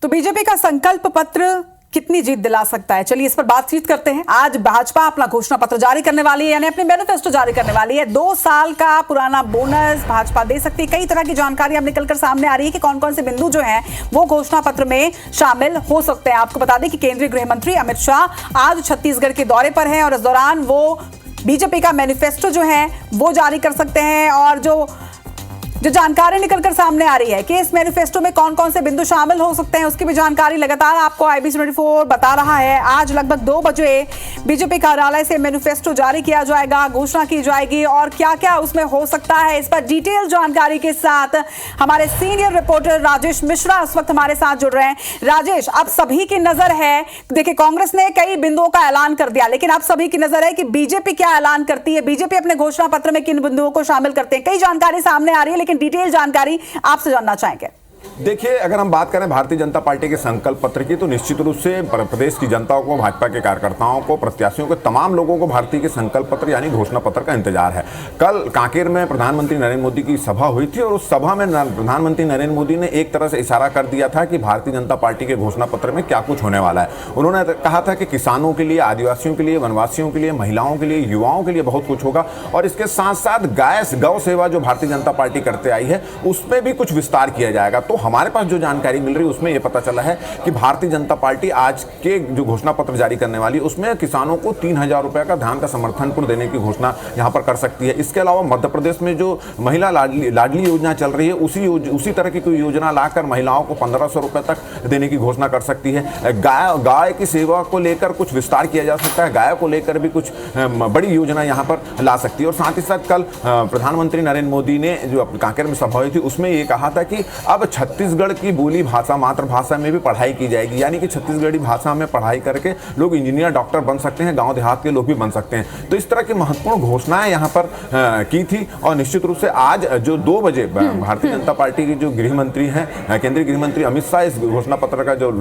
तो बीजेपी का संकल्प पत्र कितनी जीत दिला सकता है, चलिए इस पर बातचीत करते हैं। आज भाजपा अपना घोषणा पत्र जारी करने वाली है, यानी अपनी मैनिफेस्टो जारी करने वाली है। 2 साल का पुराना बोनस भाजपा दे सकती है। कई तरह की जानकारी अब निकलकर सामने आ रही है कि कौन कौन से बिंदु जो हैं वो घोषणा पत्र में शामिल हो सकते हैं। आपको बता दें कि केंद्रीय गृह मंत्री अमित शाह आज छत्तीसगढ़ के दौरे पर हैं और इस दौरान वो बीजेपी का मैनिफेस्टो जो है वो जारी कर सकते हैं। और जो जानकारी निकलकर सामने आ रही है कि इस मैनिफेस्टो में कौन कौन से बिंदु शामिल हो सकते हैं, उसकी भी जानकारी लगातार आपको IBC 24 बता रहा है। आज लगभग 2 बजे बीजेपी कार्यालय से मैनिफेस्टो जारी किया जाएगा, घोषणा की जाएगी और क्या क्या उसमें हो सकता है, इस पर डिटेल जानकारी के साथ हमारे सीनियर रिपोर्टर राजेश मिश्रा इस वक्त हमारे साथ जुड़ रहे हैं। राजेश, अब सभी की नजर है, देखिए कांग्रेस ने कई बिंदुओं का ऐलान कर दिया, लेकिन अब सभी की नजर है कि बीजेपी क्या ऐलान करती है, बीजेपी अपने घोषणा पत्र में किन बिंदुओं को शामिल करते हैं। कई जानकारी सामने आ रही है, लेकिन डिटेल जानकारी आपसे जानना चाहेंगे। देखिए, अगर हम बात करें भारतीय जनता पार्टी के संकल्प पत्र की, तो निश्चित रूप से प्रदेश की जनता को, भाजपा के कार्यकर्ताओं को, प्रत्याशियों को, तमाम लोगों को भारतीय के संकल्प पत्र यानी घोषणा पत्र का इंतजार है। कल कांकेर में प्रधानमंत्री नरेंद्र मोदी की सभा हुई थी और उस सभा में प्रधानमंत्री नरेंद्र मोदी ने एक तरह से इशारा कर दिया था कि भारतीय जनता पार्टी के घोषणा पत्र में क्या कुछ होने वाला है। उन्होंने कहा था कि किसानों के लिए, आदिवासियों के लिए, वनवासियों के लिए, महिलाओं के लिए, युवाओं के लिए बहुत कुछ होगा और इसके साथ साथ गौ सेवा जो भारतीय जनता पार्टी करते आई है उसमें भी कुछ विस्तार किया जाएगा। तो हमारे पास जो जानकारी मिल रही है उसमें यह पता चला है कि भारतीय जनता पार्टी आज के जो घोषणा पत्र जारी करने वाली, उसमें किसानों को 3000 रुपए का धान का समर्थन पूर्ण देने की घोषणा यहां पर कर सकती है। इसके अलावा मध्य प्रदेश में जो महिला लाडली योजना चल रही है, उसी तरह की कोई योजना लाकर महिलाओं को 1500 रुपए तक देने की घोषणा कर सकती है। गाय की सेवा को लेकर कुछ विस्तार किया जा सकता है, गाय को लेकर भी कुछ बड़ी योजना यहां पर ला सकती है। और साथ ही साथ कल प्रधानमंत्री नरेंद्र मोदी ने जो कांकेर में सभा हुई थी उसमें यह कहा था कि अब छत्तीसगढ़ की बोली भाषा, मातृभाषा में भी पढ़ाई की जाएगी, यानी कि छत्तीसगढ़ी भाषा में पढ़ाई करके लोग इंजीनियर, डॉक्टर बन सकते हैं, गांव देहात के लोग भी बन सकते हैं। तो इस तरह की महत्वपूर्ण घोषणाएं यहां पर की थी और निश्चित रूप से आज जो 2 बजे भारतीय जनता पार्टी के जो गृह मंत्री हैं, केंद्रीय गृह मंत्री अमित शाह इस घोषणा पत्र का जो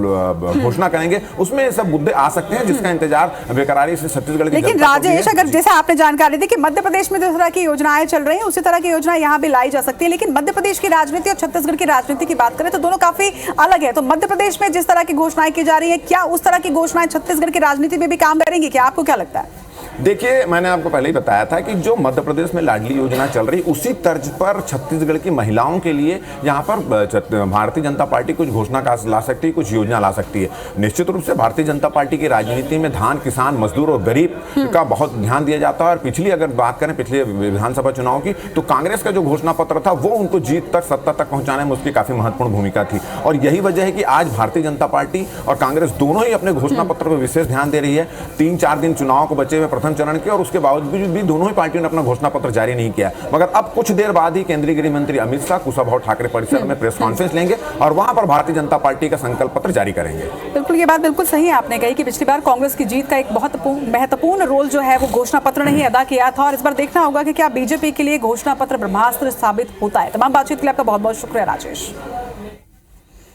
घोषणा करेंगे उसमें ये सब मुद्दे आ सकते हैं, जिसका इंतजार बेकरारी से छत्तीसगढ़ की। लेकिन राजेश, अगर जैसे आपने जानकारी दी कि मध्य प्रदेश में जिस तरह की योजनाएं चल रही हैं उसी तरह की योजना यहाँ भी लाई जा सकती है, लेकिन मध्य प्रदेश की राजनीति और छत्तीसगढ़ की राजनीति की बात करें तो दोनों काफी अलग है। तो मध्य प्रदेश में जिस तरह की घोषणाएं की जा रही है, क्या उस तरह की घोषणाएं छत्तीसगढ़ की राजनीति में भी काम करेंगी, क्या आपको क्या लगता है? देखिए, मैंने आपको पहले ही बताया था कि जो मध्य प्रदेश में लाडली योजना चल रही उसी तर्ज पर छत्तीसगढ़ की महिलाओं के लिए यहाँ पर भारतीय जनता पार्टी कुछ घोषणा ला सकती है, कुछ योजना ला सकती है। निश्चित रूप से भारतीय जनता पार्टी की राजनीति में धान, किसान, मजदूर और गरीब का बहुत ध्यान दिया जाता है। और पिछली अगर बात करें पिछले विधानसभा चुनाव की, तो कांग्रेस का जो घोषणा पत्र था वो उनको जीत तक, सत्ता तक पहुंचाने में उसकी काफी महत्वपूर्ण भूमिका थी। और यही वजह है कि आज भारतीय जनता पार्टी और कांग्रेस दोनों ही अपने घोषणा पत्र पर विशेष ध्यान दे रही है। 3-4 दिन चुनाव को बचे हुए प्रथम चरण के, और उसके बावजूद भी दोनों ही पार्टियों ने अपना घोषणा पत्र जारी नहीं किया। मगर अब कुछ देर बाद ही केंद्रीय गृह मंत्री अमित शाह कुशाभाऊ ठाकरे परिसर में प्रेस कॉन्फ्रेंस लेंगे और वहां पर भारतीय जनता पार्टी का संकल्प पत्र जारी करेंगे। बिल्कुल, ये बात बिल्कुल सही है आपने कही कि पिछली बार कांग्रेस की जीत का एक बहुत महत्वपूर्ण रोल जो है वो घोषणा पत्र ने ही अदा किया था और इस बार देखना होगा कि क्या बीजेपी के लिए घोषणा पत्र ब्रह्मास्त्र साबित होता है। तमाम बातचीत के लिए आपका बहुत बहुत शुक्रिया राजेश।